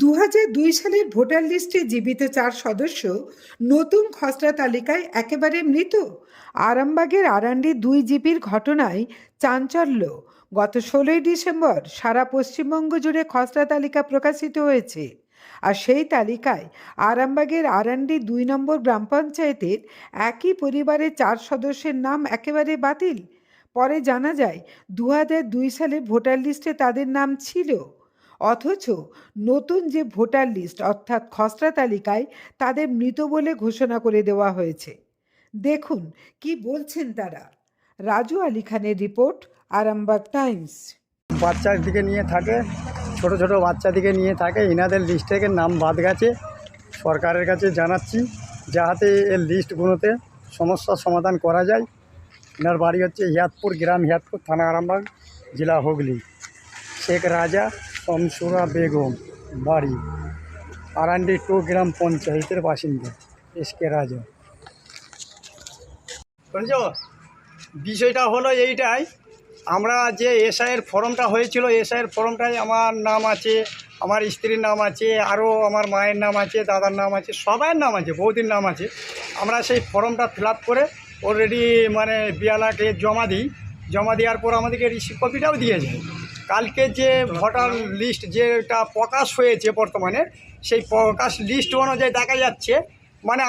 ২০০২ সালের ভোটার লিস্টে জীবিত ৪ সদস্য নতুন খসড়া তালিকায় একেবারে মৃত। আরামবাগের আরান্ডি ২ জিপির ঘটনায় চাঞ্চল্য। গত ১৬ই ডিসেম্বর সারা পশ্চিমবঙ্গ জুড়ে খসড়া তালিকা প্রকাশিত হয়েছে। আর সেই তালিকায় আরামবাগের আরান্ডি ২ নম্বর গ্রাম পঞ্চায়েতের একই পরিবারের ৪ সদস্যের নাম একেবারে বাতিল। পরে জানা যায় ২০০২ সালে ভোটার লিস্টে তাদের নাম ছিল, অথচ নতুন যে ভোটার লিস্ট অর্থাৎ খসড়া তালিকায় তাদের মৃত বলে ঘোষণা করে দেওয়া হয়েছে। দেখুন কি বলছেন তারা। রাজু আলী খানের রিপোর্ট, আরামবাগ টাইমস। বাচ্চার দিকে নিয়ে থাকে, ছোট ছোট বাচ্চা দিকে নিয়ে থাকে, ইনাদের লিস্ট থেকে নাম বাদ গেছে। সরকারের কাছে জানাচ্ছি যাতে এর লিস্টগুলোতে সমস্যার সমাধান করা যায়। এনার বাড়ি হচ্ছে হিয়াতপুর গ্রাম, হিয়াতপুর থানা, আরামবাগ জেলা, হুগলি। শেখ রাজা শমসুরা বেগম বাড়ি, আরান্ডি 2 গ্রাম পঞ্চায়েতের বাসিন্দা এসকে রাজা। বুঝছো, বিষয়টা হলো এইটাই, আমরা যে এসআইয়ের ফর্মটা হয়েছিল, এসআইয়ের ফর্মটায় আমার নাম আছে, আমার স্ত্রীর নাম আছে, আরও আমার মায়ের নাম আছে, দাদার নাম আছে, সবার নাম আছে, বৌদির নাম আছে। আমরা সেই ফর্মটা ফিল আপ করে অলরেডি বিয়ালাকে জমা দিই। জমা দেওয়ার পর আমাদেরকে রিসিভ কপিটাও দিয়ে যায়। কালকে যে ভোটার লিস্ট যেটা প্রকাশ হয়েছে বর্তমানে, সেই প্রকাশ লিস্ট অনুযায়ী দেখা যাচ্ছে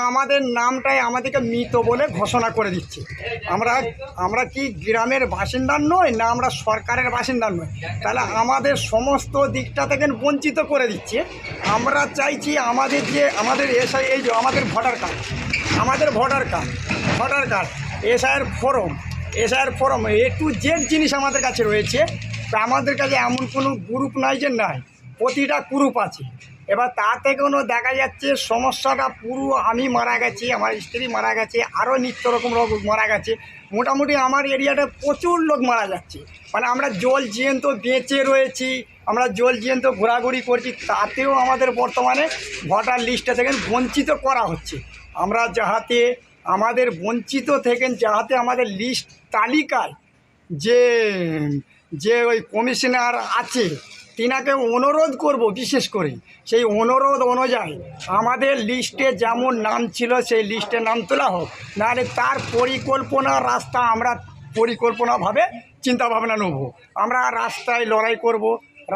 আমাদের নামটাই আমাদেরকে মৃত বলে ঘোষণা করে দিচ্ছে। আমরা কি গ্রামের বাসিন্দা নই, না আমরা সরকারের বাসিন্দা নই? তাহলে আমাদের সমস্ত দিকটা থেকে বঞ্চিত করে দিচ্ছে। আমরা চাইছি আমাদের এসআই, এই যে আমাদের ভোটার কার্ড, এসআইয়ের ফর্ম এ টু জেড জিনিস আমাদের কাছে রয়েছে। তা আমাদের কাছে এমন কোনো গ্রুপ নাই যে নাই, প্রতিটা গ্রুপ আছে। এবার তা থেকেও দেখা যাচ্ছে সমস্যাটা পুরো আমি মারা গেছি, আমার স্ত্রী মারা গেছে, আরও নিত্য রকম লোক মারা গেছে। মোটামুটি আমার এরিয়াটা প্রচুর লোক মারা যাচ্ছে। আমরা জল জিয়ন্ত বেঁচে রয়েছি, আমরা জল জিয়ন্ত ঘোরাঘুরি করছি, তাতেও আমাদের বর্তমানে ভোটার লিস্টটা থেকে বঞ্চিত করা হচ্ছে। আমরা যাহাতে আমাদের বঞ্চিত থেকে যাহাতে আমাদের লিস্ট তালিকায় যে ওই কমিশনার আছে তিনাকে অনুরোধ করব, বিশেষ করে সেই অনুরোধ অনুযায়ী আমাদের লিস্টে যেমন নাম ছিল সেই লিস্টে নাম তোলা হোক। নাহলে তার রাস্তা আমরা পরিকল্পনাভাবে চিন্তাভাবনা নেব। আমরা রাস্তায় লড়াই করব,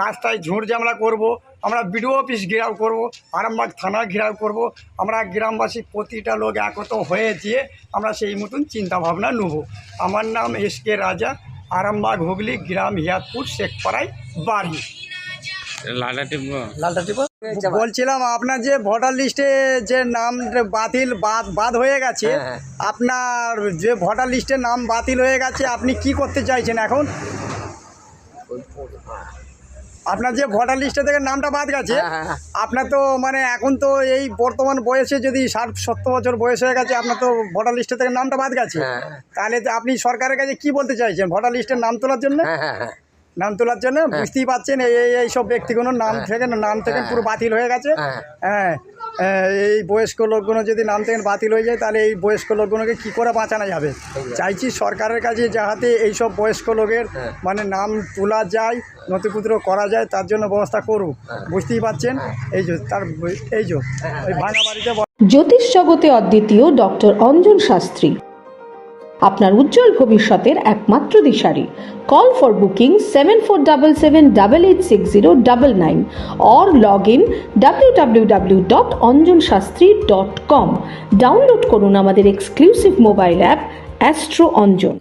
রাস্তায় ঝুড় ঝামেলা করব, আমরা বিডিও অফিস ঘেরাও করব, আরামবাগ থানা ঘেরাও করব। আমরা গ্রামবাসী প্রতিটা লোক একত হয়ে যেয়ে আমরা সেই মতন চিন্তাভাবনা নেব। আমার নাম এসকে রাজা, আরামবাগ হুগলি, গ্রাম হিয়াতপুর, শেখপাড়ায় বাড়ি। বলছিলাম আপনার যে ভোটার লিস্টে যে নাম বাদ হয়ে গেছে, আপনার যে ভোটার লিস্টে নাম বাতিল হয়ে গেছে, আপনি কি করতে চাইছেন এখন? আপনার যে ভোটার লিস্টে থেকে নামটা বাদ গেছে, আপনার তো এখন তো এই বর্তমান বয়সে যদি 60-70 বছর বয়স হয়ে গেছে, আপনার তো ভোটার লিস্টে থেকে নামটা বাদ গেছে। তাহলে আপনি সরকারের কাছে কি বলতে চাইছেন ভোটার লিস্টের নাম তোলার জন্য? বুঝতেই পারছেন এই সব ব্যক্তিগুলোর নাম থেকে পুরো বাতিল হয়ে গেছে। এই বয়স্ক লোকগুলো যদি নাম থেকে বাতিল হয়ে যায়, তাহলে এই বয়স্ক লোকগুলোকে কি করে বাঁচানো যাবে? চাইছি সরকারের কাছে যাহাতে এইসব বয়স্ক লোকের নাম তোলা যায়, নথিপত্র করা যায়, তার জন্য ব্যবস্থা করুক। বুঝতেই পারছেন, এই ভাঙা বাড়িতে। জ্যোতিষ জগতে অদ্বিতীয় ডক্টর অঞ্জন শাস্ত্রী, আপনার উজ্জ্বল ভবিষ্যতের একমাত্র দিশারি। Call for booking 7477886099 or log in www.anjanshastri.com. Download করুন আমাদের exclusive mobile app astro Anjan.